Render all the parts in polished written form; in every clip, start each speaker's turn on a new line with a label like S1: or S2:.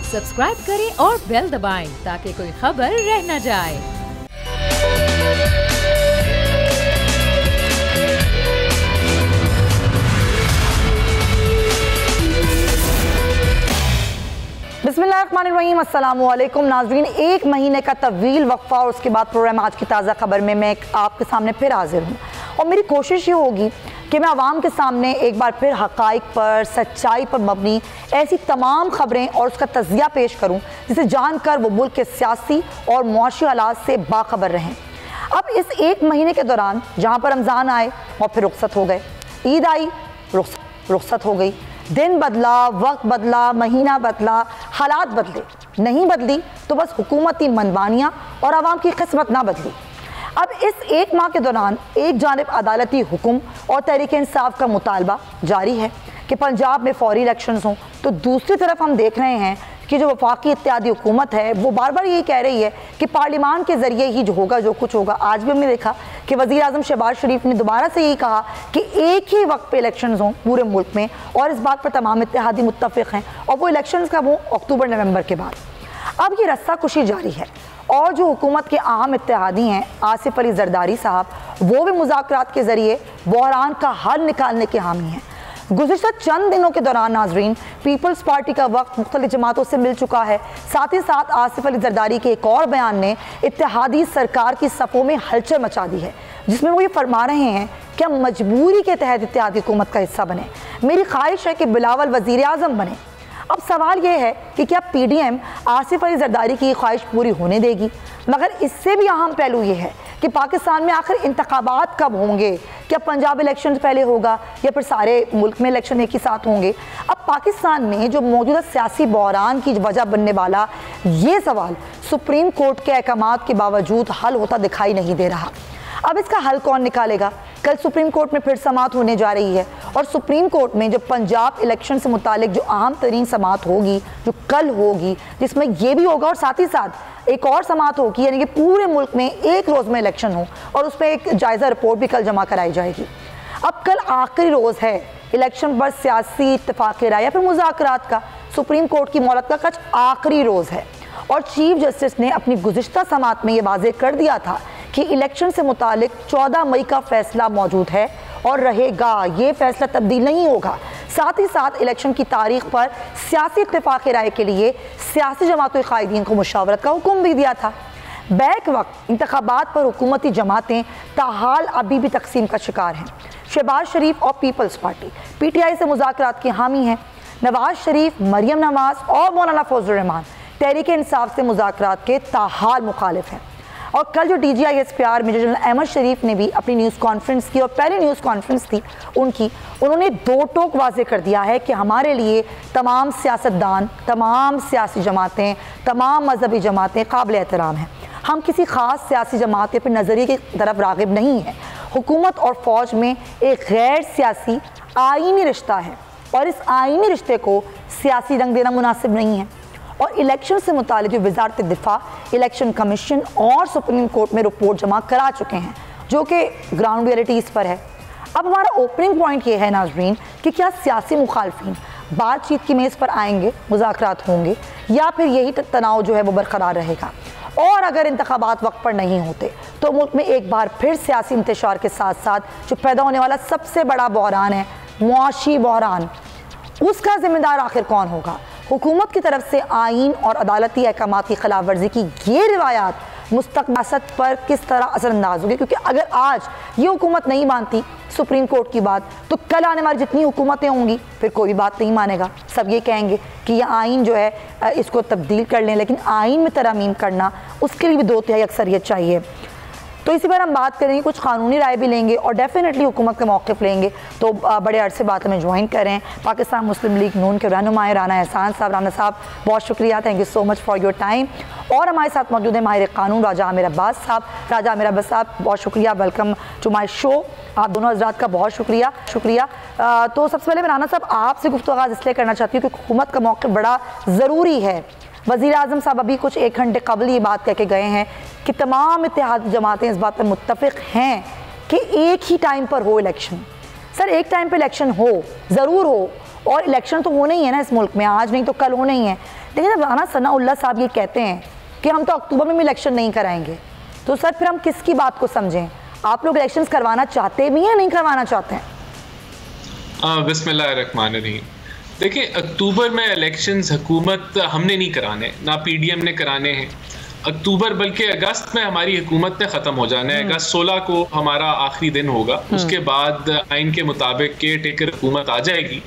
S1: Subscribe करें और bell दबाएं ताकि कोई खबर रह न जाए।
S2: बिस्मिल्लाहिर्रहमानिर्रहीम, अस्सलामुअलैकुम नाज़रीन। एक महीने का तवील वक्फा और उसके बाद प्रोग्राम आज की ताज़ा खबर में मैं आपके सामने फिर हाजिर हूँ और मेरी कोशिश ये होगी कि मैं आवाम के सामने एक बार फिर हक़ाइक़ पर, सच्चाई पर मबनी ऐसी तमाम खबरें और उसका तज़किया पेश करूँ जिसे जानकर वो मुल्क के सियासी और मुआशी हालात से बाखबर रहें। अब इस एक महीने के दौरान जहाँ पर रमज़ान आए और फिर रुखसत हो गए, ईद आई, रुखसत हो गई, दिन बदला, वक्त बदला, महीना बदला, हालात बदले, नहीं बदली तो बस हुकूमती मनमानियाँ और आवाम की किस्मत ना बदली। अब इस एक माह के दौरान एक जानिब अदालती हुक्म और तहरीक इंसाफ का मुतालबा जारी है कि पंजाब में फौरी इलेक्शंस हों, तो दूसरी तरफ हम देख रहे हैं कि जो वफाकी इत्तेहादी हुकूमत है वो बार बार यही कह रही है कि पार्लियामान के ज़रिए ही जो होगा, जो कुछ होगा। आज भी हमने देखा कि वज़ीर आज़म शहबाज शरीफ ने दोबारा से यही कहा कि एक ही वक्त पे इलेक्शंस हों पूरे मुल्क में, और इस बात पर तमाम इत्तेहादी मुत्तफ़िक़ हैं, और वो इलेक्शंस का वो अक्टूबर नवंबर के बाद। अब ये रस्साकुशी जारी है और जो हुकूमत के अहम इत्तेहादी हैं आसिफ अली जरदारी साहब, वो भी मुज़ाकरात के ज़रिए बहरान का हल निकालने के हामी हैं। गुज़िश्ता चंद दिनों के दौरान नाजरीन पीपल्स पार्टी का वक्त मुख्तलिफ जमातों से मिल चुका है। साथ ही साथ आसिफ अली जरदारी के एक और बयान ने इत्तेहादी सरकार की सफ़ों में हलचल मचा दी है, जिसमें वो ये फरमा रहे हैं कि हम मजबूरी के तहत इत्तेहादी हुकूमत का हिस्सा बने। मेरी ख्वाहिश है कि बिलावल वज़ीर आज़म बने। अब सवाल ये है कि क्या PDM आसिफ अली जरदारी की ख्वाहिश पूरी होने देगी? मगर इससे भी अहम पहलू ये है कि पाकिस्तान में आखिर इंतखाबात कब होंगे? क्या पंजाब इलेक्शन पहले होगा या फिर सारे मुल्क में इलेक्शन एक ही साथ होंगे? अब पाकिस्तान में जो मौजूदा सियासी बहरान की वजह बनने वाला ये सवाल सुप्रीम कोर्ट के अहकामात के बावजूद हल होता दिखाई नहीं दे रहा। अब इसका हल कौन निकालेगा? कल सुप्रीम कोर्ट में फिर समाअत होने जा रही है और सुप्रीम कोर्ट में जो पंजाब इलेक्शन से मुतालिक जो अहम तरीन समाअत होगी, जो कल होगी, जिसमें ये भी होगा और साथ ही साथ एक और समाअत होगी, यानी कि पूरे मुल्क में एक रोज़ में इलेक्शन हो और उस पर एक जायज़ा रिपोर्ट भी कल जमा कराई जाएगी। अब कल आखिरी रोज़ है इलेक्शन पर सियासी इत्तेफाक राय या फिर मुज़ाकरात का। सुप्रीम कोर्ट की मोहलत का कच आखिरी रोज़ है और चीफ जस्टिस ने अपनी गुज़िश्ता समाअत में ये वाज़ेह कर दिया था कि इलेक्शन से मुतालिक 14 मई का फैसला मौजूद है और रहेगा, ये फैसला तब्दील नहीं होगा। साथ ही साथ इलेक्शन की तारीख पर सियासी इत्तेफाक राय के लिए सियासी जमातों के कायदीन को मुशावरत का हुक्म भी दिया था। बैक वक्त इंतखाबात पर हुकूमती जमातें ताहाल अभी भी तकसीम का शिकार हैं। शहबाज शरीफ और पीपल्स पार्टी PTI से मुज़ाकरात की हामी हैं। नवाज शरीफ, मरियम नवाज और मौलाना फजल रहमान तहरीक इंसाफ से मुज़ाकरात के ताहाल मुखालिफ हैं। और कल जो DGI SPR major general Ahmed Sharif ने भी अपनी न्यूज़ कॉन्फ्रेंस की और पहली न्यूज़ कॉन्फ्रेंस थी उनकी, उन्होंने दो टोक वाज़े कर दिया है कि हमारे लिए तमाम सियासतदान, तमाम सियासी जमातें, तमाम मजहबी जमातें काबिल एहतराम हैं। हम किसी ख़ास सियासी जमात पर नज़रिए की तरफ राग़िब नहीं हैं। हुकूमत और फ़ौज में एक गैर सियासी आईनी रिश्ता है और इस आईनी रिश्ते को सियासी रंग देना मुनासिब नहीं है। और इलेक्शन से मुतालिक जो वज़ारत दिफा, इलेक्शन कमीशन और सुप्रीम कोर्ट में रिपोर्ट जमा करा चुके हैं, जो कि ग्राउंड रियलिटीज़ पर है। अब हमारा ओपनिंग पॉइंट ये है नाजरीन कि क्या सियासी मुखालफिन बातचीत की मेज़ पर आएंगे, मुज़ाकरात होंगे, या फिर यही तनाव जो है वो बरकरार रहेगा? और अगर इंतखाबात वक्त पर नहीं होते तो मुल्क में एक बार फिर सियासी इंतशार के साथ साथ जो पैदा होने वाला सबसे बड़ा बहरान है, मुआशी बहरान, उसका जिम्मेदार आखिर कौन होगा? हुकूमत की तरफ से आइन और अदालती अहकामात की खिलाफ वर्जी की ये रिवायात मुस्तक़बिल पर किस तरह असरअंदाज होगी? क्योंकि अगर आज ये हुकूमत नहीं मानती सुप्रीम कोर्ट की बात, तो कल आने वाली जितनी हुकूमतें होंगी फिर कोई भी बात नहीं मानेगा। सब ये कहेंगे कि यह आइन जो है इसको तब्दील कर लें, लेकिन आइन में तरमीम करना उसके लिए भी 2/3 अक्सरियत चाहिए। तो इसी पर हम बात करेंगे, कुछ कानूनी राय भी लेंगे और डेफिनेटली हुकूमत का मौक़िफ़ लेंगे। तो बड़े अरसे बाद हमें ज्वाइन करें पाकिस्तान मुस्लिम लीग नून के रहनुमाए राना एहसान साहब। राना साहब बहुत शुक्रिया, thank you so much for your time. और हमारे साथ मौजूद है माहिर कानून राजा आमिर अब्बास साहब। राजा आमिर अब्बास साहब बहुत शुक्रिया, वेलकम टू माई शो। आप दोनों हज़रात का बहुत शुक्रिया। तो सबसे पहले मैं राना साहब आपसे गुफ्तगू आगाज़ इसलिए करना चाहती हूँ कि हुकूमत का मौक़िफ़ बड़ा ज़रूरी है। वज़ीर आज़म साहब अभी कुछ 1 घंटे कबल ये बात कह के गए हैं कि तमाम इत्तेहादी जमातें इस बात पर मुत्तफ़िक़ हैं कि एक ही टाइम पर हो इलेक्शन। सर एक टाइम पर इलेक्शन हो, ज़रूर हो, और इलेक्शन तो होने ही है ना इस मुल्क में, आज नहीं तो कल होने ही है, लेकिन जब राना सनाउल्लाह साहब ये कहते हैं कि हम तो अक्टूबर में भी इलेक्शन नहीं कराएंगे, तो सर फिर हम किसकी बात को समझें? आप लोग इलेक्शंस करवाना चाहते भी हैं, नहीं करवाना चाहते हैं?
S3: बिस्मिल्लाहिर्रहमानिर्रहीम। देखिए, अक्टूबर में इलेक्शंस हुकूमत हमने नहीं कराने, ना पीडीएम ने कराने हैं। अक्टूबर बल्कि अगस्त में हमारी हुकूमत ने ख़त्म हो जाना है। अगस्त 16 को हमारा आखिरी दिन होगा। उसके बाद आइन के मुताबिक केयर टेकर हुकूमत आ जाएगी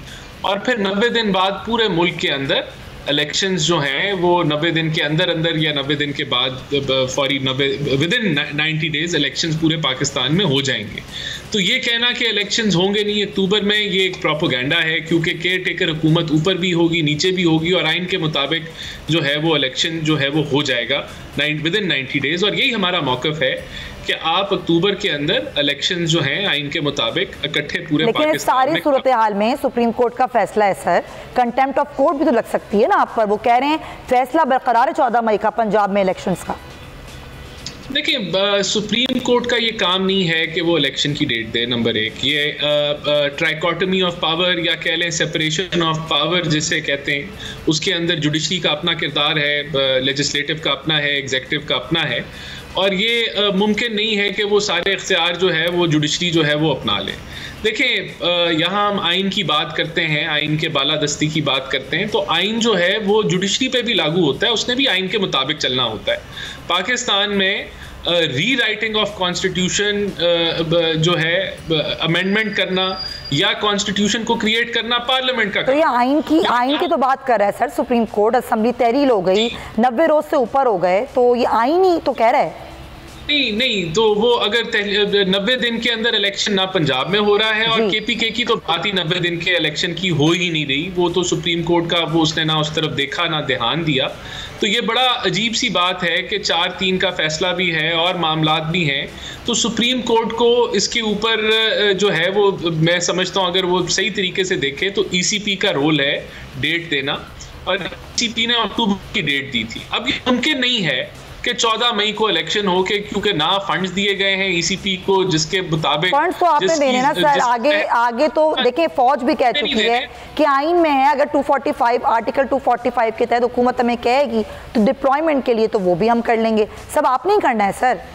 S3: और फिर 90 दिन बाद पूरे मुल्क के अंदर इलेक्शंस जो हैं वो 90 दिन के अंदर या 90 दिन के बाद विद इन 90 डेज इलेक्शंस पूरे पाकिस्तान में हो जाएंगे। तो ये कहना कि इलेक्शंस होंगे नहीं अक्टूबर में, ये एक प्रोपोगेंडा है, क्योंकि केयर टेकर हुकूमत ऊपर भी होगी नीचे भी होगी और आइन के मुताबिक जो है वो इलेक्शन जो है वो हो जाएगा विद इन 90 डेज। और यही हमारा मौक़िफ़ है कि आप अक्टूबर के अंदर इलेक्शन जो हैं आइन के मुताबिक इकट्ठे पूरे
S2: लेकिन सारी सूरत हाल में सुप्रीम कोर्ट का फैसला है सर, कंटेम्प्ट ऑफ कोर्ट भी तो लग सकती है ना आप पर। वो कह रहे हैं फैसला बरकरार है 14 मई का पंजाब में इलेक्शंस का।
S3: देखिए, सुप्रीम कोर्ट का ये काम नहीं है कि वो इलेक्शन की डेट दे। नंबर एक, ये ट्राइकोटमी ऑफ पावर या कह लें सेपरेशन ऑफ पावर जिसे कहते हैं, उसके अंदर जुडिशरी का अपना किरदार है, लेजिस्लेटिव का अपना है, एग्जीक्यूटिव का अपना है। और ये मुमकिन नहीं है कि वो सारे इख्तियार जो है वो जुडिशरी जो है वो अपना ले। देखिए, यहाँ हम आइन की बात करते हैं, आइन के बालादस्ती की बात करते हैं, तो आइन जो है वो जुडिशरी पे भी लागू होता है, उसने भी आइन के मुताबिक चलना होता है। पाकिस्तान में री राइटिंग ऑफ कॉन्स्टिट्यूशन जो है अमेंडमेंट करना या कॉन्स्टिट्यूशन को क्रिएट करना पार्लियामेंट का।
S2: तो ये आइन की तो बात कर रहा है सर सुप्रीम कोर्ट। असेंबली तहरील हो गई, 90 रोज से ऊपर हो गए, तो ये आइन ही तो कह रहा है।
S3: नहीं, तो वो अगर 90 दिन के अंदर इलेक्शन ना पंजाब में हो रहा है और केपीके की तो बात ही 90 दिन के इलेक्शन की हो ही नहीं रही, वो तो सुप्रीम कोर्ट का वो उसने ना उस तरफ देखा ना ध्यान दिया। तो ये बड़ा अजीब सी बात है कि 4-3 का फैसला भी है और मामलात भी हैं, तो सुप्रीम कोर्ट को इसके ऊपर जो है वो मैं समझता हूँ अगर वो सही तरीके से देखे तो ईसीपी का रोल है डेट देना, और ईसीपी ने अक्टूबर की डेट दी थी। अब ये मुमकिन नहीं है कि 14 मई को इलेक्शन हो के, क्योंकि ना फंड्स दिए गए हैं ईसीपी को जिसके मुताबिक
S2: फंड्स तो आपने देने ना सर। आगे तो देखिए फौज भी कह चुकी है कि आइन में है अगर 245 आर्टिकल 245 के तहत हुकूमत हमें कहेगी तो डिप्लॉयमेंट के लिए तो वो भी हम कर लेंगे। सब आपने ही करना है सर।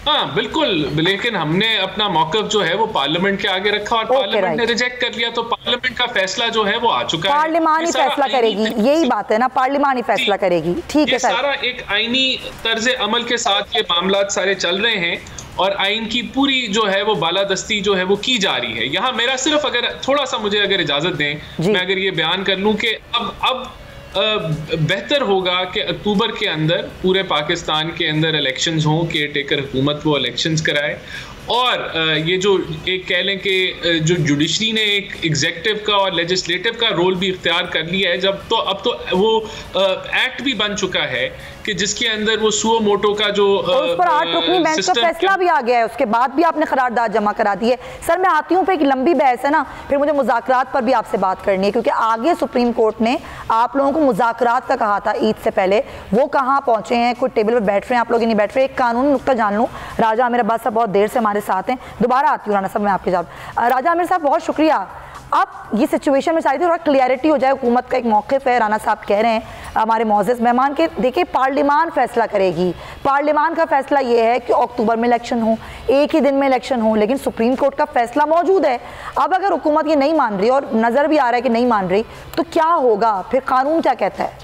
S3: हाँ बिल्कुल, लेकिन हमने अपना मौक़िफ़ जो है वो पार्लियामेंट के आगे रखा और पार्लियामेंट ने रिजेक्ट कर लिया, तो पार्लियामेंट का फैसला जो है वो आ चुका है।
S2: पार्लियामान ही फैसला करेगी, यही बात है ना, पार्लियामान ही फैसला करेगी। ठीक है सर,
S3: सारा एक आईनी तर्ज अमल के साथ ये मामलात सारे चल रहे हैं और आइन की पूरी जो है वो बालादस्ती जो है वो की जा रही है। यहाँ मेरा सिर्फ अगर थोड़ा सा मुझे अगर इजाजत दें, मैं अगर ये बयान कर लूँ कि अब बेहतर होगा कि अक्टूबर के अंदर पूरे पाकिस्तान के अंदर इलेक्शंस हों, केयर टेकर हुकूमत वो इलेक्शंस कराए, और ये जो एक कह लें कि जो जुडिशरी ने एक एग्जीक्यूटिव का और लेजिस्लेटिव का रोल भी इख्तियार कर लिया है, जब तो अब तो वो एक्ट भी बन चुका है कि जिसके अंदर वो सुओ मोटो का जो
S2: उस पर 8 रुकनी बेंच का फैसला भी आ गया है, उसके बाद भी आपने करारदाद जमा करा दी है। सर मैं आती हूँ पे एक लंबी बहस है ना, फिर मुझे मुज़ाकरात पर भी आपसे बात करनी है, क्योंकि आगे सुप्रीम कोर्ट ने आप लोगों को मुज़ाकरात का कहा था ईद से पहले, वो कहाँ पहुँचे हैं? कोई टेबल पर बैठ रहे हैं आप लोग नहीं बैठ रहे? एक कानूनी नुक्ता जान लूँ, राजा आमिर अब्बास साहब बहुत देर से हमारे साथ हैं, दोबारा आती हूँ राना साहब मैं आपके साथ। राजा आमिर साहब बहुत शुक्रिया, अब ये सिचुएशन में चाहिए थोड़ा क्लियरिटी हो जाए। हुकूमत का एक मौक़िफ़ है, राना साहब कह रहे हैं हमारे मोअज़्ज़ज़ मेहमान के, देखिए पार्लियामान फैसला करेगी, पार्लियामान का फैसला ये है कि अक्टूबर में इलेक्शन हो, एक ही दिन में इलेक्शन हो, लेकिन सुप्रीम कोर्ट का फैसला मौजूद है। अब अगर हुकूमत ये नहीं मान रही और नज़र भी आ रहा है कि नहीं मान रही, तो क्या होगा फिर? कानून क्या कहता है?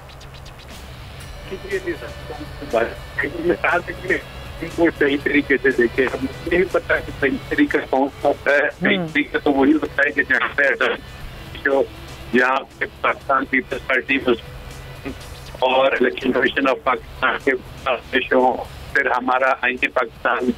S4: वो सही तरीके से देखे, हमें नहीं पता कि सही तरीका कौन सा होता है। सही तरीका तो वही होता है कि जहाँ पे यहाँ पे पाकिस्तान पीपल्स पार्टी और इलेक्शन कमीशन ऑफ पाकिस्तान के फिर हमारा आईने पाकिस्तान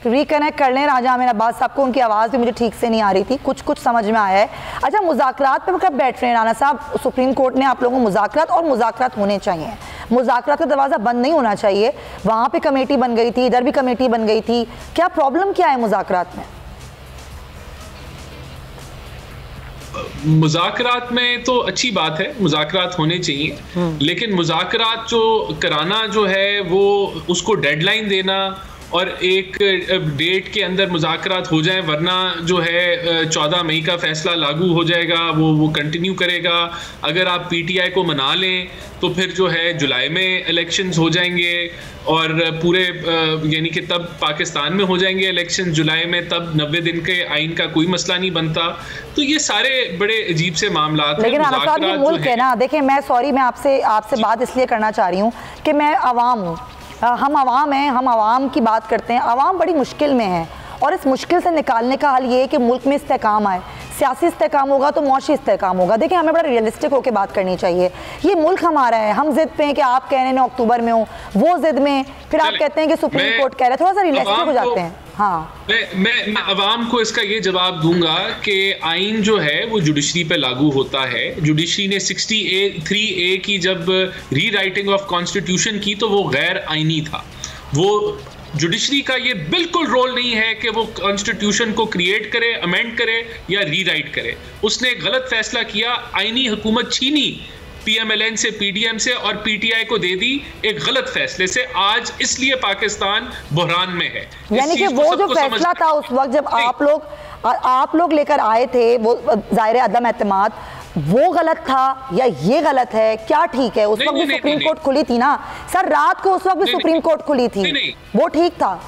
S2: रिकनेक्ट कर लें राजा आमिर अब्बास साहब को, उनकी आवाज़ भी मुझे ठीक से नहीं आ रही थी, कुछ समझ में आया है। अच्छा, मुज़ाकरात पे कब बैठ रहे हैं राना साहब? सुप्रीम कोर्ट ने आप लोगों को मुज़ाकरात, और मुज़ाकरात होने चाहिए, मुज़ाकरात का दरवाज़ा बंद नहीं होना चाहिए। वहाँ पे कमेटी बन गई थी, इधर भी कमेटी बन गई थी, क्या प्रॉब्लम क्या है मुज़ाकरात में?
S3: मुज़ाकरात में तो अच्छी बात है, मुज़ाकरात होने चाहिए, लेकिन मुज़ाकरात जो कराना जो है वो उसको डेडलाइन देना और एक डेट के अंदर मुज़ाकरात हो जाए, वरना जो है 14 मई का फैसला लागू हो जाएगा, वो कंटिन्यू करेगा। अगर आप पीटीआई को मना लें तो फिर जो है जुलाई में इलेक्शंस हो जाएंगे और पूरे यानी कि तब पाकिस्तान में हो जाएंगे इलेक्शन जुलाई में, तब 90 दिन के आइन का कोई मसला नहीं बनता। तो ये सारे बड़े अजीब से मामला हैं।
S2: लेकिन राना साहब ये मुल्क है ना, देखिए मैं आपसे बात इसलिए करना चाह रही हूँ कि मैं आवाम हूँ, हम आवाम हैं, हम आवाम की बात करते हैं। आवाम बड़ी मुश्किल में है और इस मुश्किल से निकालने का हल ये है कि मुल्क में इस्तेकाम आए। सियासी इस्तेकाम होगा तो मुआशी इस्तेकाम होगा। देखिए हमें बड़ा रियलिस्टिक होकर बात करनी चाहिए। ये मुल्क हमारा है, हम जिद पे हैं कि आप कह रहे हैं अक्टूबर में हो, वो जिद में, फिर आप कहते हैं कि सुप्रीम कोर्ट कह रहे हैं, थोड़ा सा रियलिस्टिक हो जाते हैं। हाँ,
S3: मैं अवाम को इसका ये जवाब दूंगा कि आइन जो है वो जुडिशरी पे लागू होता है। जुडिशरी ने 63A की जब री राइटिंग ऑफ कॉन्स्टिट्यूशन की तो वो गैर आइनी था। वो जुडिशरी का ये बिल्कुल रोल नहीं है कि वो कॉन्स्टिट्यूशन को क्रिएट करे, अमेंड करे या रीराइट करे। उसने एक गलत फैसला किया, आइनी हुकूमत छीनी पीएमएलएन से, पीडीएम से और पीटीआई को दे दी एक गलत फैसले से। आज इसलिए पाकिस्तान बहरान में है।
S2: यानी कि वो जो फैसला था उस वक्त जब आप लोग लेकर आए थे, वो ज़ाहिर अदम एतमाद, वो गलत था या ये गलत है, क्या ठीक है? उस वक्त भी सुप्रीम कोर्ट खुली थी ना सर, रात को उस वक्त भी सुप्रीम कोर्ट खुली थी, वो ठीक था?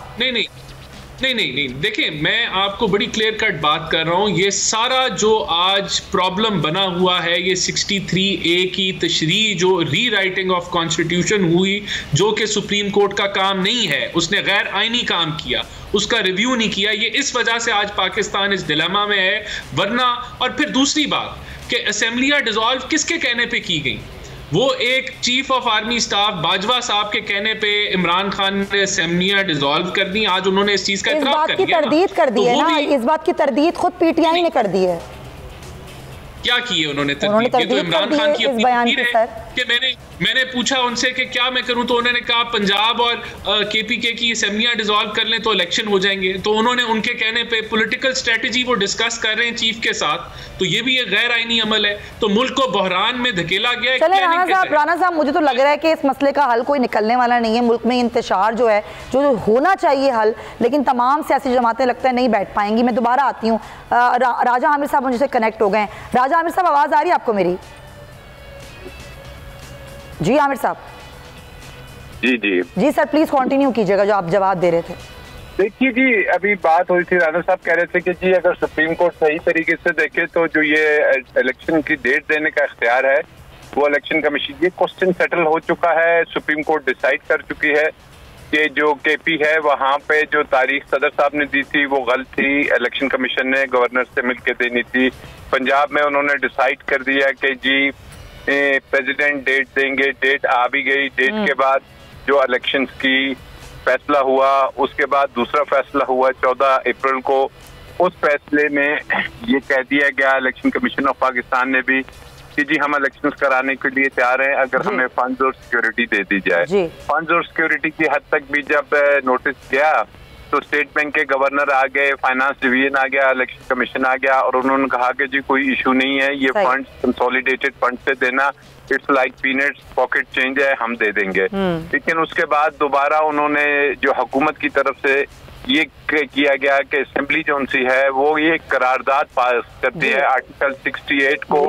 S3: नहीं, देखिए मैं आपको बड़ी क्लियर कट बात कर रहा हूँ। ये सारा जो आज प्रॉब्लम बना हुआ है, ये 63A की तशरीह जो री राइटिंग ऑफ कॉन्स्टिट्यूशन हुई, जो कि सुप्रीम कोर्ट का काम नहीं है, उसने गैर आइनी काम किया, उसका रिव्यू नहीं किया। ये इस वजह से आज पाकिस्तान इस डिलेमा में है। वरना, और फिर दूसरी बात कि असेंबलियां डिसॉल्व किसके कहने पे की गई? वो एक chief of army staff Bajwa साहब के कहने पे इमरान खान ने असेंबलियां डिसॉल्व कर दी। आज उन्होंने इस चीज का इतराफ कर दिया,
S2: तरदीद कर दी है ना, इस बात की तरदीद खुद पीटीआई ने कर दी है।
S3: क्या की है उन्होंने तरदीद? ये तो इमरान खान की अपनी तकरीर है कि मैंने पूछा उनसे कि क्या मैं करूं, तो उन्होंने कहा पंजाब और केपीके की असेंबलियां डिसॉल्व कर लें तो इलेक्शन हो जाएंगे। तो उन्होंने उनके कहने पे पॉलिटिकल स्ट्रेटजी वो डिस्कस कर रहे हैं चीफ के साथ, तो ये भी एक गैर आईनी अमल है। तो मुल्क को बहरान में धकेला गया है।
S2: चले राना साहब, मुझे तो लग रहा है कि इस मसले का हल कोई निकलने वाला नहीं है। मुल्क में इंतशार जो है, जो होना चाहिए हल, लेकिन तमाम सियासी जमातें लगता है नहीं बैठ पाएंगी। मैं दोबारा आती हूँ, राजा आमिर साहब मुझसे कनेक्ट हो गए हैं। राजा आमिर साहब, आवाज आ रही है आपको मेरी? जी आमिर साहब। जी सर, प्लीज कंटिन्यू कीजिएगा जो आप जवाब दे रहे थे।
S4: देखिए जी, अभी बात हुई थी, राना साहब कह रहे थे कि जी अगर सुप्रीम कोर्ट सही तरीके से देखे तो जो ये इलेक्शन की डेट देने का इख्तियार है वो इलेक्शन कमीशन, ये क्वेश्चन सेटल हो चुका है। सुप्रीम कोर्ट डिसाइड कर चुकी है कि जो केपी है वहाँ पे जो तारीख सदर साहब ने दी थी वो गलत थी, इलेक्शन कमीशन ने गवर्नर से मिलकर देनी थी। पंजाब में उन्होंने डिसाइड कर दिया कि जी प्रेसिडेंट डेट देंगे, डेट आ भी गई। डेट के बाद जो इलेक्शंस की फैसला हुआ, उसके बाद दूसरा फैसला हुआ 14 अप्रैल को। उस फैसले में ये कह दिया गया इलेक्शन कमीशन ऑफ पाकिस्तान ने भी कि जी हम इलेक्शंस कराने के लिए तैयार हैं अगर हमें फंड्स और सिक्योरिटी दे दी जाए। फंड्स और सिक्योरिटी की हद तक भी जब नोटिस गया तो स्टेट बैंक के गवर्नर आ गए, फाइनेंस डिवीजन आ गया, इलेक्शन कमीशन आ गया और उन्होंने कहा कि जी कोई इशू नहीं है, ये फंड्स कंसोलिडेटेड फंड से देना, it's like peanuts, pocket change है, हम दे देंगे। लेकिन उसके बाद दोबारा उन्होंने जो हुकूमत की तरफ से ये किया गया कि असेंबली जो सी है वो ये करारदाद पास करती है आर्टिकल 68 को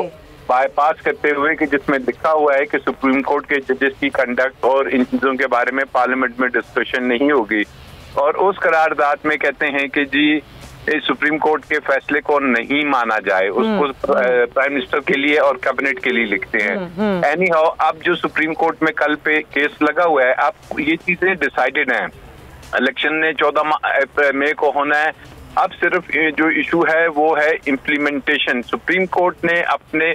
S4: बाईपास करते हुए, कि जिसमें लिखा हुआ है कि सुप्रीम कोर्ट के जजेस की कंडक्ट और इन चीजों के बारे में पार्लियामेंट में डिस्कशन नहीं होगी। और उस करारदाद में कहते हैं कि जी सुप्रीम कोर्ट के फैसले को नहीं माना जाए, उसको प्राइम मिनिस्टर के लिए और कैबिनेट के लिए लिखते हैं। एनी हाउ, अब जो सुप्रीम कोर्ट में कल पे केस लगा हुआ है, अब ये चीजें डिसाइडेड हैं। इलेक्शन ने 14 मई को होना है। अब सिर्फ जो इशू है वो है इम्प्लीमेंटेशन। सुप्रीम कोर्ट ने अपने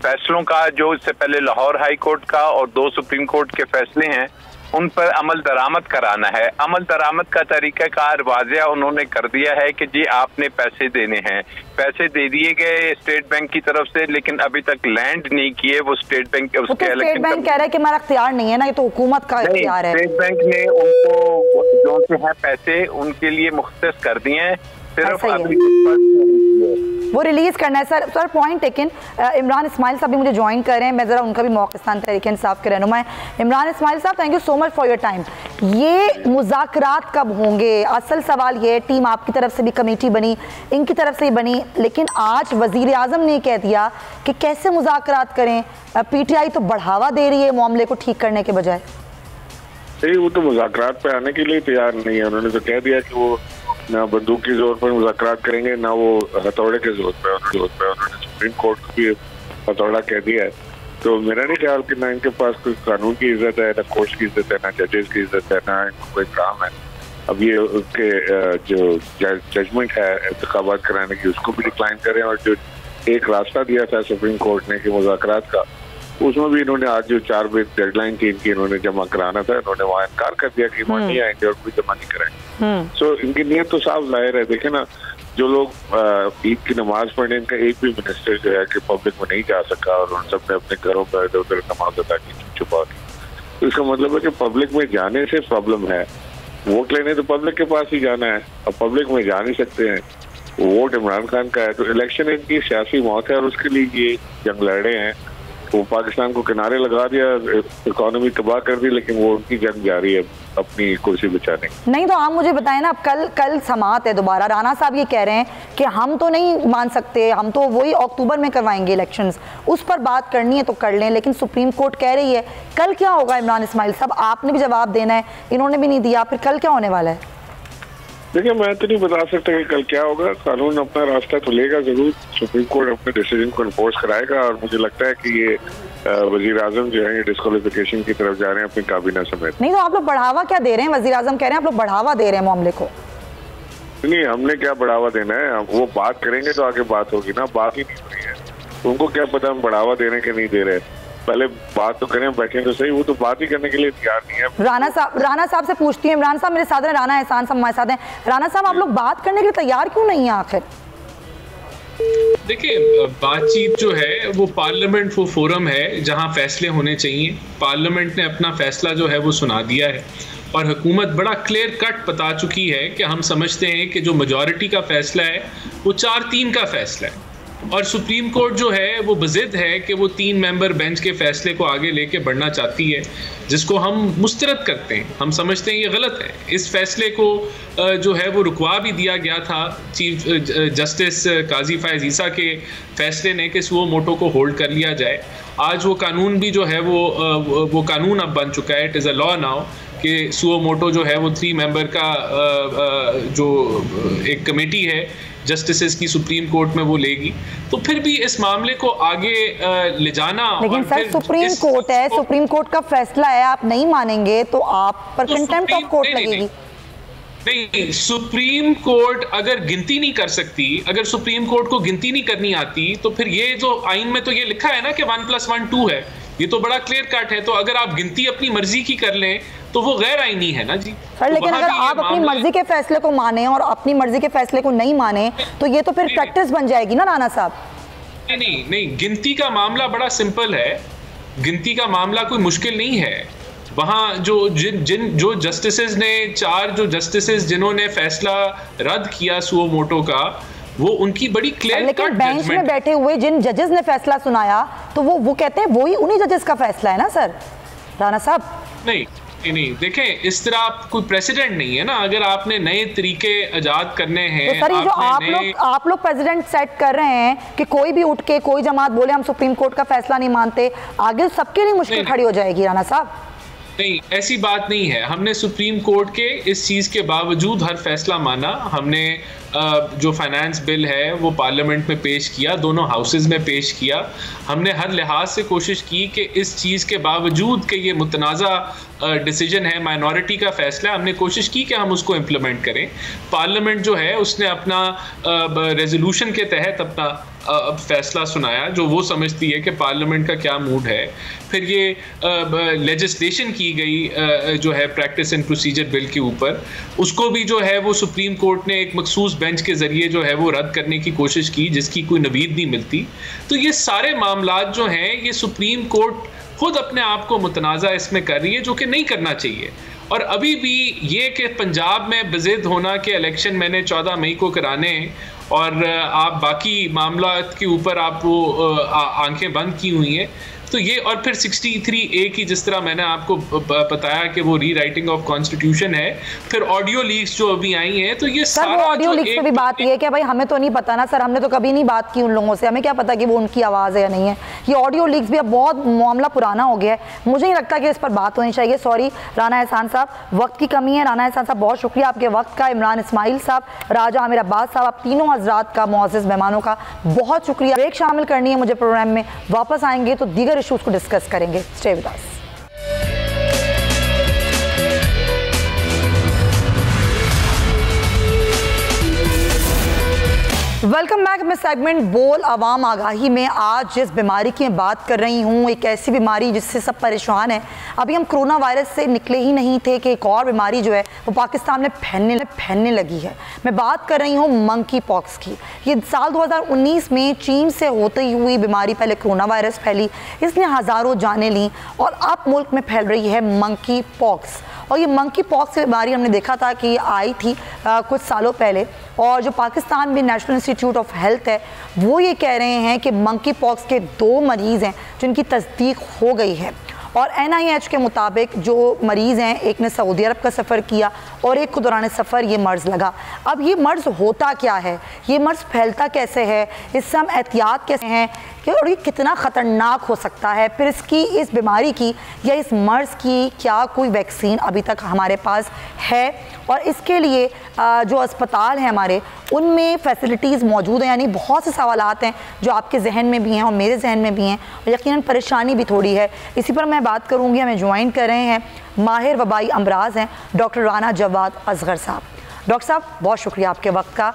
S4: फैसलों का, जो इससे पहले लाहौर हाई कोर्ट का और 2 सुप्रीम कोर्ट के फैसले हैं, उन पर अमल दरामद कराना है। अमल दरामद का तरीकाकार वाज़िया उन्होंने कर दिया है कि जी आपने पैसे देने हैं। पैसे दे दिए गए स्टेट बैंक की तरफ से, लेकिन अभी तक लैंड नहीं किए वो स्टेट बैंक।
S2: उसके स्टेट बैंक कह रहा है कि हमारा इख्तियार नहीं है ना, ये तो हुकूमत का इख्तियार है।
S4: स्टेट बैंक ने उनको जो से हैं पैसे उनके लिए मुख्तस कर दिए हैं, सिर्फ अभी
S2: वो रिलीज करना है sir. Sir point taken. Imran Ismail साहब भी मुझे ज्वाइन कर रहे हैं, मैं ज़रा उनका भी मौक़िफ़ान तहरीक इंसाफ के रहनुमा है। इमरान इस्माइल साहब, thank you so much for your time. ये मुज़ाकरात कब होंगे? असल सवाल ये, टीम आपकी तरफ से भी कमेटी बनी, इनकी तरफ से ही बनी, लेकिन आज वज़ीर आज़म ने कह दिया कि कैसे मुज़ाकरात करें, PTI तो बढ़ावा दे रही है मामले को ठीक करने के बजाय।
S5: नहीं, वो तो मुज़ाकरात पे आने के लिए तैयार नहीं है। उन्होंने तो कह दिया कि वो ना बंदूक के जोर पर मुज़ाकरात करेंगे, ना वो हथौड़े के जोर पर। उन्होंने सुप्रीम कोर्ट को भी हथौड़ा कह दिया है। तो मेरा नहीं ख्याल कि ना इनके पास कोई कानून की इज्जत है, ना कोर्ट की इज्जत है, ना जजेस की इज्जत है, ना इनको कोई काम है। अब ये उसके जो जजमेंट है इंतखाबात कराने की, उसको भी डिक्लाइन करें। और जो एक रास्ता दिया था सुप्रीम कोर्ट ने कि मुज़ाकरात का, उसमें भी इन्होंने आज जो 4 बजे डेडलाइन थी इनकी, इन्होंने जमा कराना था, इन्होंने वहाँ इनकार कर दिया कि वहाँ नहीं आएंगे और कोई जमा नहीं कराएंगे। सो इनकी नीयत तो साफ जाहिर है। देखे ना, जो लोग ईद की नमाज पढ़ने, इनका एक भी मिनिस्टर जो है कि पब्लिक में नहीं जा सका और उन सब ने अपने घरों पर इधर उधर नमाज अदा की, छुपा की। तो इसका मतलब है कि पब्लिक में जाने से प्रॉब्लम है। वोट लेने तो पब्लिक के पास ही जाना है, अब पब्लिक में जा नहीं सकते हैं। वोट इमरान खान का है, तो इलेक्शन इनकी सियासी मौत है और उसके लिए ये जंग लड़ रहे हैं। वो पाकिस्तान को किनारे लगा दिया, इकोनॉमी तबाह कर दी, लेकिन वो उनकी जंग जारी है अपनी कुर्सी बचाने।
S2: नहीं तो आप मुझे बताएं ना, कल समाअत है दोबारा, राना साहब ये कह रहे हैं कि हम तो नहीं मान सकते, हम तो वही अक्टूबर में करवाएंगे इलेक्शंस, उस पर बात करनी है तो कर लें, लेकिन सुप्रीम कोर्ट कह रही है। कल क्या होगा इमरान इस्माइल साहब? आपने भी जवाब देना है, इन्होंने भी नहीं दिया, फिर कल क्या होने वाला है?
S5: देखिए, मैं तो नहीं बता सकता कि कल क्या होगा। कानून अपना रास्ता तो लेगा जरूर, सुप्रीम कोर्ट अपने डिसीजन को इन्फोर्स कराएगा। और मुझे लगता है कि ये वजीर आजम जो है ये डिस्क्वालिफिकेशन की तरफ जा रहे हैं अपनी काबीना समेत।
S2: नहीं तो आप लोग बढ़ावा क्या दे रहे हैं? वजीर आजम कह रहे हैं आप लोग बढ़ावा दे रहे हैं मामले को।
S5: नहीं, हमने क्या बढ़ावा देना है? वो बात करेंगे तो आगे बात होगी ना, बात ही नहीं हो रही है। उनको क्या पता हम बढ़ावा दे रहे हैं कि नहीं दे रहे? पहले बात तो करें, बैठे तो सही। वो तो बात ही करने के लिए तैयार नहीं है।
S2: राना साहब से पूछती हूँ। इमरान साहब मेरे साथ हैं, राना एहसान साहब हमारे साथ हैं। राना साहब, आप लोग बात करने के लिए तैयार क्यों नहीं है आखिर?
S3: देखिए, बातचीत जो है वो पार्लियामेंट वो फोरम है जहां फैसले होने चाहिए। पार्लियामेंट ने अपना फैसला जो है वो सुना दिया है और हुकूमत बड़ा क्लियर कट बता चुकी है कि हम समझते हैं कि जो मेजॉरिटी का फैसला है वो 4-3 का फैसला है। और सुप्रीम कोर्ट जो है वो बज़िद है कि वो 3 मेंबर बेंच के फैसले को आगे लेके बढ़ना चाहती है, जिसको हम मुस्तरद करते हैं। हम समझते हैं ये गलत है। इस फैसले को जो है वो रुकवा भी दिया गया था चीफ जस्टिस काजी फ़ायज़ ईसा के फैसले ने कि सुओ मोटो को होल्ड कर लिया जाए। आज वो कानून भी जो है वो कानून अब बन चुका है, it is a law now, कि सुओ मोटो जो है वो 3 मेंबर का जो एक कमेटी है जस्टिसेस की सुप्रीम कोर्ट में वो लेगी। तो फिर भी इस मामले को आगे ले जाना।
S2: लेकिन सर सुप्रीम कोर्ट है, सुप्रीम कोर्ट का फैसला है, आप नहीं मानेंगे तो आप पर कंटेम्प्ट ऑफ कोर्ट लगेगी।
S3: नहीं, सुप्रीम कोर्ट अगर गिनती नहीं कर सकती, अगर सुप्रीम कोर्ट को गिनती नहीं करनी आती, तो फिर ये जो आइन में तो ये लिखा है ना कि 1+1 2 है, ये तो बड़ा क्लियर कट है। तो अगर आप गिनती अपनी मर्जी की कर लें तो वो गैर आईनी है ना जी।
S2: सर लेकिन अगर आप अपनी मर्जी के फैसले को माने और अपनी मर्जी के फैसले को नहीं माने तो ये तो फिर प्रैक्टिस बन जाएगी ना राना साहब।
S3: नहीं, गिनती का मामला बड़ा सिंपल है। गिनती का मामला कोई मुश्किल नहीं है। वहाँ जो जस्टिसेस ने 4 जो जस्टिसेस जिन्होंने फैसला रद्द किया सुओ मोटो का, वो उनकी बड़ी क्लियर कट जजमेंट।
S2: लेकिन बेंच में बैठे हुए जिन जजेस ने फैसला सुनाया तो वो कहते हैं वही उन्हीं जजेस का फैसला है ना सर राना साहब।
S3: नहीं, देखें, इस तरह कोई प्रेसिडेंट नहीं है ना। अगर आपने नए तरीके इजाद करने हैं,
S2: तो सर ये जो आप लोग प्रेसिडेंट सेट कर रहे हैं कि कोई भी उठ के कोई जमात बोले हम सुप्रीम कोर्ट का फैसला नहीं मानते, आगे सबके लिए मुश्किल खड़ी हो जाएगी राना साहब।
S3: नहीं, ऐसी बात नहीं है। हमने सुप्रीम कोर्ट के इस चीज़ के बावजूद हर फैसला माना। हमने जो फाइनेंस बिल है वो पार्लियामेंट में पेश किया, दोनों हाउसेस में पेश किया। हमने हर लिहाज से कोशिश की कि इस चीज़ के बावजूद कि ये मुतनाज़ा डिसीजन है, माइनॉरिटी का फैसला, हमने कोशिश की कि हम उसको इम्प्लीमेंट करें। पार्लियामेंट जो है उसने अपना रेजोल्यूशन के तहत अपना फैसला सुनाया, जो वो समझती है कि पार्लियामेंट का क्या मूड है। फिर ये लेजिस्लेशन की गई जो है प्रैक्टिस एंड प्रोसीजर बिल के ऊपर, उसको भी जो है वो सुप्रीम कोर्ट ने एक मखसूस बेंच के ज़रिए जो है वो रद्द करने की कोशिश की, जिसकी कोई नवीद नहीं मिलती। तो ये सारे मामलात जो हैं ये सुप्रीम कोर्ट खुद अपने आप को मुतनाज़ा इसमें कर रही है, जो कि नहीं करना चाहिए। और अभी भी ये कि पंजाब में बज़िद होना कि इलेक्शन मैंने 14 मई को कराने और आप बाकी मामलात के ऊपर आप वो आंखें बंद की हुई हैं। तो ये, और फिर 63A की जिस तरह मैंने आपको बताया कि वो री राइटिंग ऑफ कॉन्स्टिट्यूशन है, फिर ऑडियो लीक्स जो अभी आई हैं, तो ये सारा
S2: ऑडियो लीक्स पे भी बात ये है कि भाई हमें तो नहीं पता ना सर, हमने तो कभी नहीं बात की उन लोगों से, हमें क्या पता कि वो उनकी आवाज़ है या नहीं है। ये ऑडियो लीक्स भी अब बहुत मामला पुराना हो गया है, मुझे नहीं लगता कि इस पर बात होनी चाहिए। सॉरी राना एहसान साहब, वक्त की कमी है। राना एहसान साहब बहुत शुक्रिया आपके वक्त का। इमरान इस्माइल साहब, राजा आमिर अब्बास साहब, आप तीनों हजरात का, मुअज़्ज़िज़ मेहमानों का बहुत शुक्रिया। ब्रेक शामिल करनी है मुझे प्रोग्राम में, वापस आएंगे तो दीगर इशूज़ को डिस्कस करेंगे। Stay with us. Welcome back अपने सेगमेंट बोल अवाम आगाही में। आज जिस बीमारी की मैं बात कर रही हूँ, एक ऐसी बीमारी जिससे सब परेशान हैं। अभी हम कोरोना वायरस से निकले ही नहीं थे कि एक और बीमारी जो है वो पाकिस्तान में फैलने लगी है। मैं बात कर रही हूँ मंकी पॉक्स की। ये साल 2019 में चीन से होती हुई बीमारी, पहले कोरोना वायरस फैली, इसने हज़ारों जानें लीं और अब मुल्क में फैल रही है मंकी पॉक्स। और ये मंकी पॉक्स की बीमारी हमने देखा था कि आई थी कुछ सालों पहले, और जो पाकिस्तान में नेशनल इंस्टीट्यूट ऑफ हेल्थ है वो ये कह रहे हैं कि मंकी पॉक्स के 2 मरीज़ हैं जिनकी तस्दीक हो गई है। और NIH के मुताबिक जो मरीज़ हैं, एक ने सऊदी अरब का सफ़र किया और एक को दौरान सफ़र ये मर्ज़ लगा। अब ये मर्ज़ होता क्या है, ये मर्ज़ फैलता कैसे है, इससे हम एहतियात कैसे हैं कि, और ये कितना ख़तरनाक हो सकता है, फिर इस बीमारी की या इस मर्ज़ की क्या कोई वैक्सीन अभी तक हमारे पास है, और इसके लिए जो अस्पताल हैं हमारे, उनमें फैसिलिटीज़ मौजूद हैं। यानी बहुत से सवालात हैं जो आपके जहन में भी हैं और मेरे जहन में भी हैं, और यकीनन परेशानी भी थोड़ी है। इसी पर मैं बात करूँगी। हमें ज्वाइन कर रहे हैं माहिर वबाई अमराज हैं डॉक्टर राना जवाद असगर साहब। डॉक्टर साहब बहुत शुक्रिया आपके वक्त का।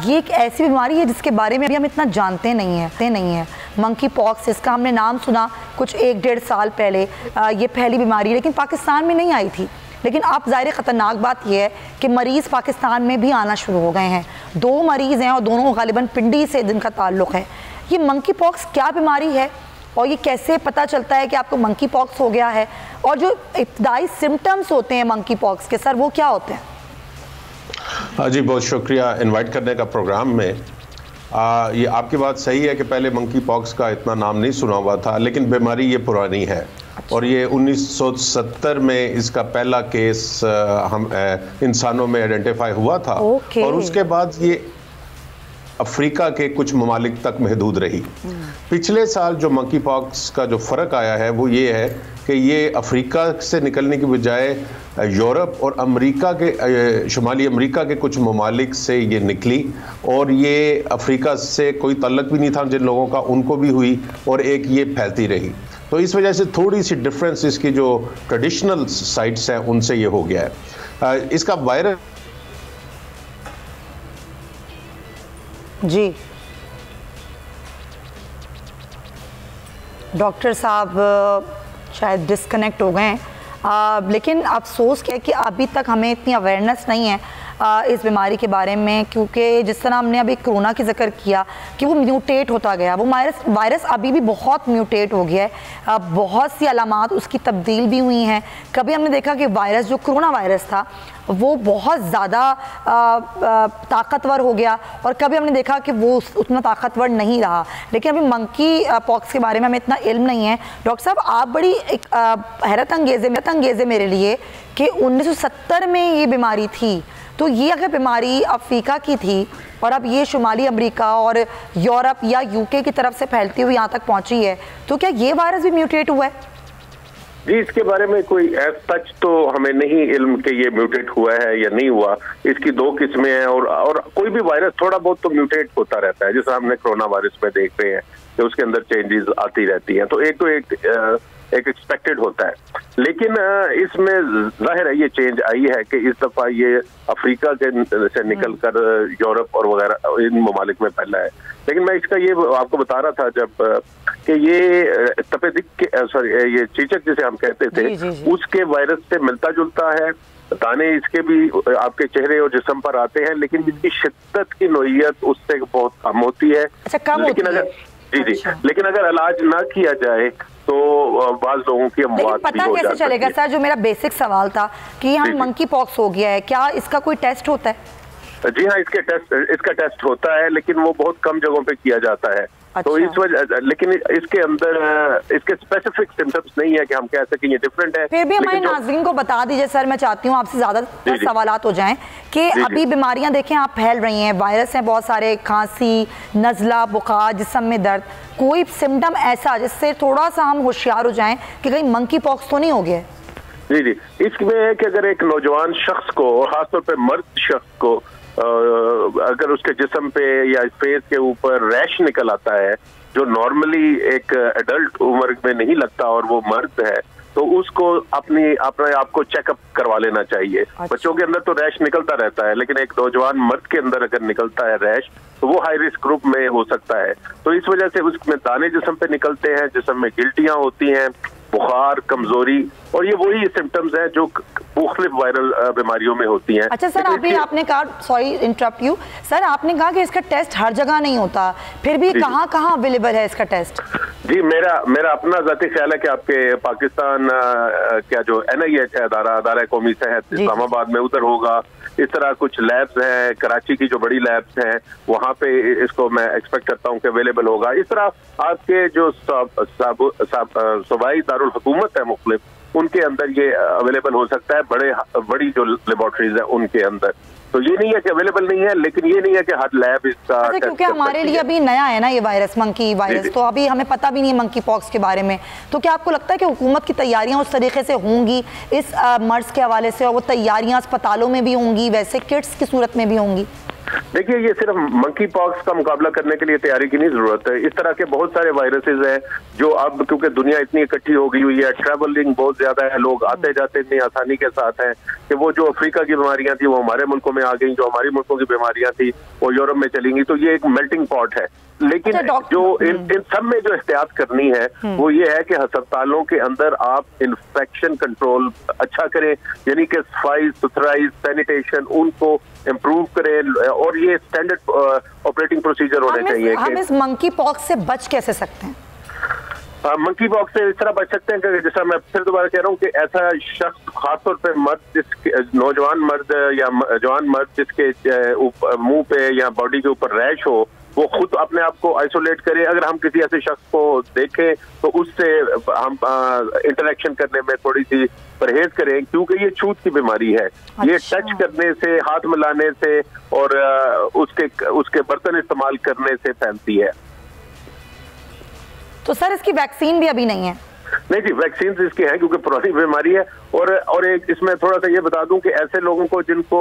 S2: ये एक ऐसी बीमारी है जिसके बारे में अभी हम इतना जानते नहीं हैं। मंकी पॉक्स, इसका हमने नाम सुना कुछ 1-1.5 साल पहले, ये पहली बीमारी, लेकिन पाकिस्तान में नहीं आई थी। लेकिन अब ज़ाहिर ख़तरनाक बात यह है कि मरीज़ पाकिस्तान में भी आना शुरू हो गए हैं। 2 मरीज़ हैं और दोनों गालिबन पिंडी से जिनका ताल्लुक़ है। ये मंकी पॉक्स क्या बीमारी है और ये कैसे पता चलता है कि आपको मंकी पॉक्स हो गया है, और जो इब्तदाई सिम्टम्स होते हैं मंकी पॉक्स के सर वो क्या होते हैं?
S6: हाँ जी, बहुत शुक्रिया इनवाइट करने का प्रोग्राम में। ये आपकी बात सही है कि पहले मंकी पॉक्स का इतना नाम नहीं सुना हुआ था, लेकिन बीमारी ये पुरानी है। और ये 1970 में इसका पहला केस हम इंसानों में आइडेंटिफाई हुआ था। और उसके बाद ये अफ्रीका के कुछ ममालिक तक महदूद रही। पिछले साल जो मंकी पॉक्स का जो फ़र्क आया है वो ये है कि ये अफ्रीका से निकलने की बजाय यूरोप और अमेरिका के, शुमाली अमेरिका के कुछ ममालिक से ये निकली, और ये अफ्रीका से कोई तल्लक भी नहीं था जिन लोगों का, उनको भी हुई, और एक ये फैलती रही। तो इस वजह से थोड़ी सी डिफरेंस इसकी जो ट्रेडिशनल साइट्स हैं उनसे ये हो गया है। इसका वायरस
S2: जी डॉक्टर साहब शायद डिस्कनेक्ट हो गए हैं, लेकिन अफसोस क्या है कि अभी तक हमें इतनी अवेयरनेस नहीं है इस बीमारी के बारे में, क्योंकि जिस तरह हमने अभी कोरोना की जिक्र किया कि वो म्यूटेट होता गया, वो वायरस अभी भी बहुत म्यूटेट हो गया है। बहुत सी अलामात उसकी तब्दील भी हुई हैं। कभी हमने देखा कि वायरस जो कोरोना वायरस था वो बहुत ज़्यादा ताकतवर हो गया, और कभी हमने देखा कि वो उतना ताकतवर नहीं रहा। लेकिन अभी मंकी पॉक्स के बारे में हमें इतना इल्म नहीं है। डॉक्टर साहब आप बड़ी एक हैरत अंगेज़ है मेरे लिए कि 1970 में ये बीमारी थी, तो ये अगर बीमारी अफ्रीका की थी और अब ये शुमाली अमेरिका और यूरोप या UK की तरफ से फैलती हुई यहाँ तक पहुँची है, तो क्या ये वायरस भी म्यूटेट हुआ है?
S4: जी, इसके बारे में कोई एज सच तो हमें नहीं इल्म कि ये म्यूटेट हुआ है या नहीं हुआ। इसकी 2 किस्में हैं, और कोई भी वायरस थोड़ा बहुत तो म्यूटेट होता रहता है, जैसे हमने कोरोना वायरस में देख रहे हैं कि उसके अंदर चेंजेस आती रहती हैं। तो एक एक्सपेक्टेड होता है, लेकिन इसमें जाहिर है ये चेंज आई है कि इस दफा ये अफ्रीका से निकलकर यूरोप और वगैरह इन ममालिक में फैला है। लेकिन मैं इसका ये आपको बता रहा था जब कि ये तपेदिक के ये चीचक जिसे हम कहते थे, उसके वायरस से मिलता जुलता है। दाने इसके भी आपके चेहरे और जिस्म पर आते हैं, लेकिन इसकी शिद्दत की नोयत उससे बहुत कम होती है। लेकिन अगर लेकिन अगर इलाज ना किया जाए तो बाज़ लोगों की मौत
S2: पता कैसे चलेगा सर? जो मेरा बेसिक सवाल था कि यहाँ मंकी पॉक्स हो गया है, क्या इसका कोई टेस्ट होता है?
S4: जी हाँ, इसका टेस्ट होता है, लेकिन वो बहुत कम जगहों पे किया जाता है।
S2: अच्छा।
S4: तो इस वजह, लेकिन इसके अंदर इसके स्पेसिफिक सिम्टम्स नहीं है कि हम कह सकें ये डिफरेंट है।
S2: फिर भी हमारे नाज़रीन को बता दीजिए सर, मैं चाहती हूँ आपसे ज़्यादा सवालात हो जाएं कि अभी बीमारियां देखें आप फैल रही हैं, वायरस हैं बहुत सारे, खांसी, नज़ला, बुखार, जिस्म में दर्द, कोई सिम्टम ऐसा जिससे थोड़ा सा हम होशियार हो जाएं कि कहीं मंकी पॉक्स तो नहीं हो गया?
S4: जी जी, इसमें है कि अगर एक नौजवान शख्स को, खासतौर पे मर्द शख्स को, अगर उसके जिस्म पे या फेस के ऊपर रैश निकल आता है जो नॉर्मली एक एडल्ट उम्र में नहीं लगता और वो मर्द है, तो उसको अपने आप को चेकअप करवा लेना चाहिए। अच्छा। बच्चों के अंदर तो रैश निकलता रहता है, लेकिन एक नौजवान मर्द के अंदर अगर निकलता है रैश, तो वो हाई रिस्क ग्रुप में हो सकता है। तो इस वजह से उसमें दाने जिस्म पे निकलते हैं, जिस्म में गिल्टियां होती हैं, बुखार, कमजोरी, और ये वही सिम्टम्स हैं जो मुख्तलिफ वायरल बीमारियों में होती हैं।
S2: अच्छा सर, अभी आपने कहा, सॉरी इंटरप्ट यू सर, आपने कहा कि इसका टेस्ट हर जगह नहीं होता, फिर भी कहाँ कहाँ अवेलेबल है इसका टेस्ट?
S4: जी, मेरा अपना ज़ाती ख्याल है कि आपके पाकिस्तान क्या जो NIH है, अदारा कौमी सेहत, इस्लामाबाद में, उधर होगा। इस तरह कुछ लैब्स हैं, कराची की जो बड़ी लैब्स हैं वहाँ पे इसको मैं एक्सपेक्ट करता हूँ कि अवेलेबल होगा। इस तरह आपके जो सूबाई दारुल हुकूमत है मुख्तलिफ, उनके अंदर ये अवेलेबल हो सकता है, बड़ी जो लेबोरेटरीज है उनके अंदर। तो ये नहीं है कि अवेलेबल नहीं है, लेकिन ये नहीं है कि हर लैब इसका
S2: अच्छा, क्योंकि हमारे लिए अभी नया है ना ये वायरस, मंकी वायरस, तो अभी हमें पता भी नहीं है मंकी पॉक्स के बारे में। तो क्या आपको लगता है कि हुकूमत की तैयारियां उस तरीके से होंगी इस मर्ज के हवाले से, और वो तैयारियां अस्पतालों में भी होंगी, वैसे किट्स की सूरत में भी होंगी?
S4: देखिए, ये सिर्फ मंकी पॉक्स का मुकाबला करने के लिए तैयारी की नहीं जरूरत है। इस तरह के बहुत सारे वायरसेस हैं जो अब, क्योंकि दुनिया इतनी इकट्ठी हो गई हुई है, ट्रैवलिंग बहुत ज्यादा है, लोग आते जाते इतनी आसानी के साथ हैं कि वो जो अफ्रीका की बीमारियां थी वो हमारे मुल्कों में आ गई, जो हमारी मुल्कों की बीमारियां थी वो यूरोप में चलेंगी। तो ये एक मेल्टिंग पॉट है। लेकिन जो इन सब में जो एहतियात करनी है वो ये है कि अस्पतालों के अंदर आप इन्फेक्शन कंट्रोल अच्छा करें, यानी कि सफाई सुथराई, सैनिटेशन, उनको इम्प्रूव करें, और ये स्टैंडर्ड ऑपरेटिंग प्रोसीजर होने चाहिए।
S2: हम इस मंकी पॉक्स से बच कैसे सकते हैं?
S4: मंकी पॉक्स से इस तरह बच सकते हैं कि जैसा मैं फिर दोबारा कह रहा हूँ कि ऐसा शख्स, खासतौर पे मर्द, जिसके नौजवान मर्द या जवान मर्द जिसके मुंह पे या बॉडी के ऊपर रैश हो, वो खुद अपने आप को आइसोलेट करे। अगर हम किसी ऐसे शख्स को देखें तो उससे हम इंटरेक्शन करने में थोड़ी सी परहेज करें, क्योंकि ये छूत की बीमारी है। अच्छा। ये टच करने से, हाथ मिलाने से और उसके बर्तन इस्तेमाल करने से फैलती है।
S2: तो सर इसकी वैक्सीन भी अभी नहीं है?
S4: नहीं जी, वैक्सीन इसकी है क्योंकि पुरानी बीमारी है। और एक इसमें थोड़ा सा ये बता दूं कि ऐसे लोगों को जिनको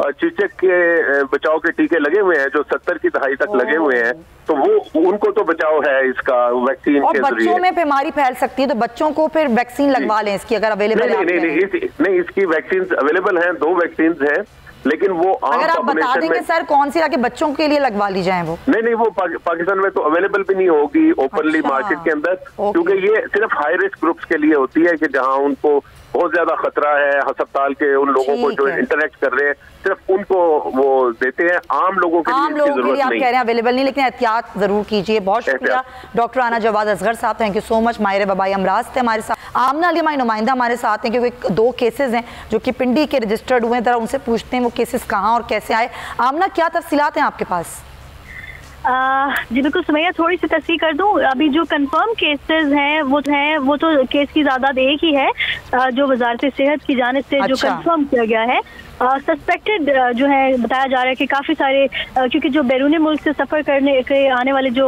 S4: चेचक के बचाव के टीके लगे हुए हैं, जो 70 की दहाई तक लगे हुए हैं, तो वो उनको तो बचाव है इसका वैक्सीन के जरिए।
S2: बच्चों में बीमारी फैल सकती है तो बच्चों को फिर वैक्सीन लगवा लें इसकी, अगर अवेलेबल है?
S4: नहीं, इसकी वैक्सीन अवेलेबल हैं, 2 वैक्सीन हैं, लेकिन वो
S2: अगर आप बता देंगे सर कौन सी ताकि बच्चों के लिए लगवा ली जाए वो?
S4: नहीं, वो पाकिस्तान में तो अवेलेबल भी नहीं होगी ओपनली मार्केट के अंदर, क्योंकि ये सिर्फ हाई रिस्क ग्रुप्स के लिए होती है कि जहां उनको बहुत ज्यादा खतरा है, अस्पताल के उन लोगों को जो इंटरेक्ट कर रहे हैं, सिर्फ उनको वो देते हैं। आम लोगों के लिए
S2: आप कह रहे हैं अवेलेबल नहीं, लेकिन एहतियात जरूर कीजिए। बहुत शुक्रिया डॉक्टर आना जवाद असगर साहब, थैंक यू सो मच। माहिर बबाई अमराज थे हमारे साथ, आमना अली हमारी नुमाइंदा हमारे साथ हैं, क्योंकि 2 केसेस हैं जो कि पिंडी के रजिस्टर्ड हुए हैं। जरा उनसे पूछते हैं वो केसेस कहाँ और कैसे आए। आमना, क्या तफसीलात हैं आपके पास?
S7: जी बिल्कुल सुमैया, थोड़ी सी तस्दीक कर दूं। अभी जो कंफर्म केसेस हैं वो तो केस की तादाद एक ही है जो वजारत सेहत की जानिब से जो कंफर्म किया गया है। सस्पेक्टेड जो है बताया जा रहा है कि काफ़ी सारे, क्योंकि जो बैरून मुल्क से सफ़र करने के आने वाले जो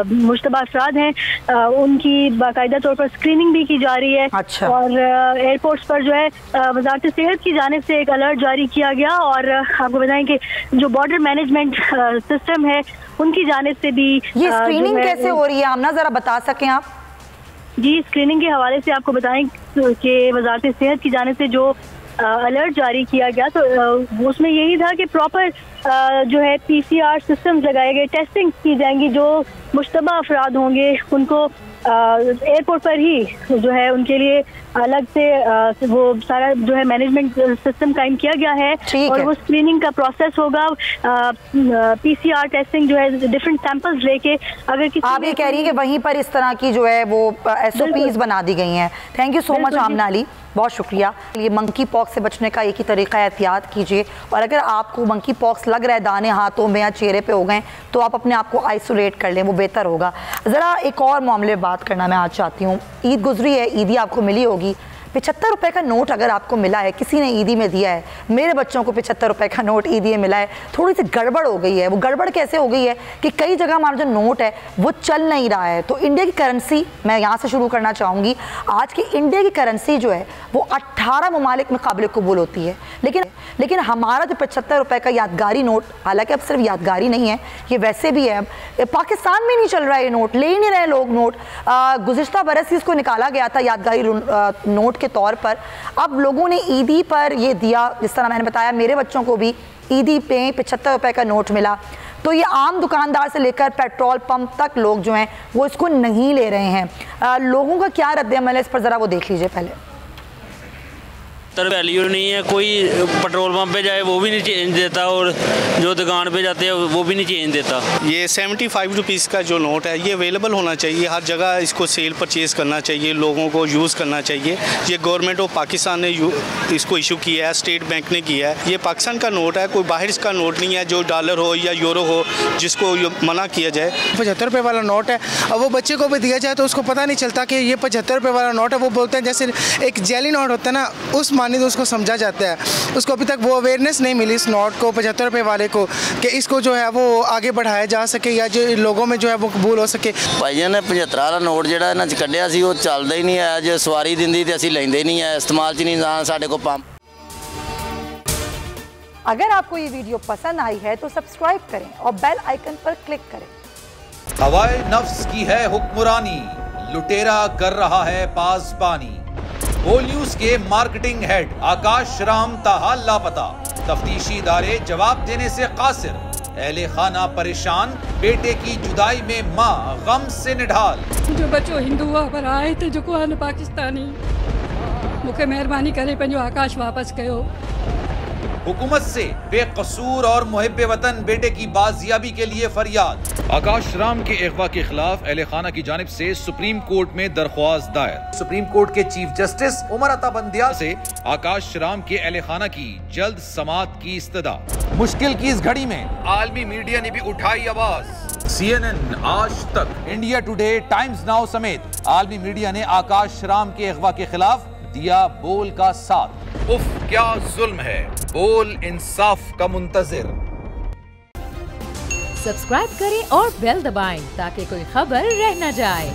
S7: मुश्तबा अफराद हैं उनकी बाकायदा तौर पर स्क्रीनिंग भी की जा रही है।
S2: अच्छा।
S7: और एयरपोर्ट्स पर जो है वजारत सेहत की जानिब से एक अलर्ट जारी किया गया, और आपको बताएं कि जो बॉर्डर मैनेजमेंट सिस्टम है उनकी जानिब से भी
S2: ये स्क्रीनिंग कैसे हो रही है आमना, जरा बता सकें आप?
S7: जी, स्क्रीनिंग के हवाले से आपको बताएं कि वजारत सेहत की जानिब से जो अलर्ट जारी किया गया तो उसमें यही था कि प्रॉपर जो है PCR सिस्टम्स लगाए गए, टेस्टिंग की जाएंगी, जो मुश्तबा अफराद होंगे उनको एयरपोर्ट पर ही जो है उनके लिए अलग से वो सारा जो है मैनेजमेंट सिस्टम कायम किया गया है, और वो स्क्रीनिंग का प्रोसेस होगा। PCR टेस्टिंग जो है डिफरेंट सैंपल्स लेके, अगर किसी
S2: आप ये कह रही है कि वहीं पर इस तरह की जो है वो SOPs बना दी गई हैं। थैंक यू सो मच आमना अली। बहुत शुक्रिया। ये मंकी पॉक्स से बचने का एक ही तरीका है, एहतियात कीजिए। और अगर आपको मंकी पॉक्स लग रहा है दाने हाथों में या चेहरे पे हो गए तो आप अपने आप को आइसोलेट कर लें, वो बेहतर होगा। ज़रा एक और मामले में बात करना मैं आज चाहती हूँ। ईद गुजरी है, ईदी आपको मिली होगी। 75 रुपये का नोट अगर आपको मिला है, किसी ने ईदी में दिया है, मेरे बच्चों को 75 रुपये का नोट ईदी में मिला है, थोड़ी सी गड़बड़ हो गई है। वो गड़बड़ कैसे हो गई है कि कई जगह हमारा जो नोट है वो चल नहीं रहा है। तो इंडिया की करेंसी, मैं यहाँ से शुरू करना चाहूँगी। आज की इंडिया की करेंसी जो है वो 18 ममालिक में काबिल कबूल होती है, लेकिन हमारा जो 75 रुपये का यादगारी नोट, हालांकि अब सिर्फ यादगारी नहीं है, ये वैसे भी है, पाकिस्तान में नहीं चल रहा है ये नोट, ले ही नहीं रहे लोग नोट। गुज़िश्ता बरस ही इसको निकाला गया था यादगारी नोट के तौर पर। अब लोगों ने ईदी पर ये दिया, जिस तरह मैंने बताया मेरे बच्चों को भी ईदी पे 75 रुपये का नोट मिला। तो ये आम दुकानदार से लेकर पेट्रोल पंप तक लोग जो हैं वो इसको नहीं ले रहे हैं। लोगों का क्या रद्द-ए-अमल है इस पर ज़रा वो देख लीजिए पहले।
S8: वैल्यू नहीं है, कोई पेट्रोल पंप पे जाए वो भी नहीं चेंज देता, और जो दुकान पे जाते हैं वो भी नहीं चेंज देता।
S9: ये 75 रुपीज़ का जो नोट है ये अवेलेबल होना चाहिए, हर जगह इसको सेल परचेज़ करना चाहिए, लोगों को यूज़ करना चाहिए। ये गवर्नमेंट ऑफ पाकिस्तान ने इसको इशू किया है, स्टेट बैंक ने किया है। ये पाकिस्तान का नोट है, कोई बाहर इसका नोट नहीं है जो डॉलर हो या यूरो हो जिसको मना किया जाए।
S10: 75 रुपये वाला नोट है, अब वो बच्चे को भी दिया जाए तो उसको पता नहीं चलता कि ये 75 रुपये वाला नोट है। वो बोलते हैं जैसे एक जेली नोट होता है ना, उस मानी तो उसको समझा जाता है। उसको अभी तक वो अवेयरनेस नहीं मिली इस नोट को, 75 रुपये वाले को, कि इसको जो है वो आगे बढ़ाया जा सके या जो लोगों में जो है वो कबूल हो सके।
S8: भाई ने 75 वाला नोट ਜਿਹੜਾ ਇਹਨਾਂ ਚ ਕੱਢਿਆ ਸੀ ਉਹ ਚੱਲਦਾ ਹੀ ਨਹੀਂ ਹੈ, ਜੇ ਸਵਾਰੀ ਦਿੰਦੀ ਤੇ ਅਸੀਂ ਲੈਂਦੇ ਨਹੀਂ ਹੈ, ਇਸਤੇਮਾਲ ਚ ਨਹੀਂ ਜਾਣ ਸਾਡੇ ਕੋਲ ਪੰਪ।
S2: अगर आपको ये वीडियो पसंद आई है तो सब्सक्राइब करें और बेल आइकन पर क्लिक करें।
S11: हवाए नफ्स की है हुक्मरानी, लुटेरा कर रहा है पासबानी। बोल न्यूज के मार्केटिंग हेड आकाश राम ताहा लापता, तफ्तीशी इदारे जवाब देने से कासिर। अहले खाना परेशान, बेटे की जुदाई में माँ गम से निढाल।
S12: जो बच्चो हिंदू पर आए थे जो को पाकिस्तानी, मुझे मेहरबानी करे पंहिंजो आकाश वापस कयो।
S11: हुकूमत से बेकसूर और मुहिब्बे वतन बेटे की बाजियाबी के लिए फरियाद। आकाश राम के अगवा के खिलाफ अहले खाना की जानिब से सुप्रीम कोर्ट में दरख्वास्त दायर। सुप्रीम कोर्ट के चीफ जस्टिस उमर अता बंदियाल से आकाश राम के अहले खाना की जल्द समाअत की इस्तदा। मुश्किल की इस घड़ी में आलमी मीडिया ने भी उठाई आवाज। CNN, आज तक, इंडिया टुडे, टाइम्स नाउ समेत आलमी मीडिया ने आकाश राम के अगवा के खिलाफ दिया बोल का साथ। उफ क्या जुल्म है, बोल इंसाफ का मुंतजिर।
S1: सब्सक्राइब करें और बेल दबाएं ताकि कोई खबर रह न जाए।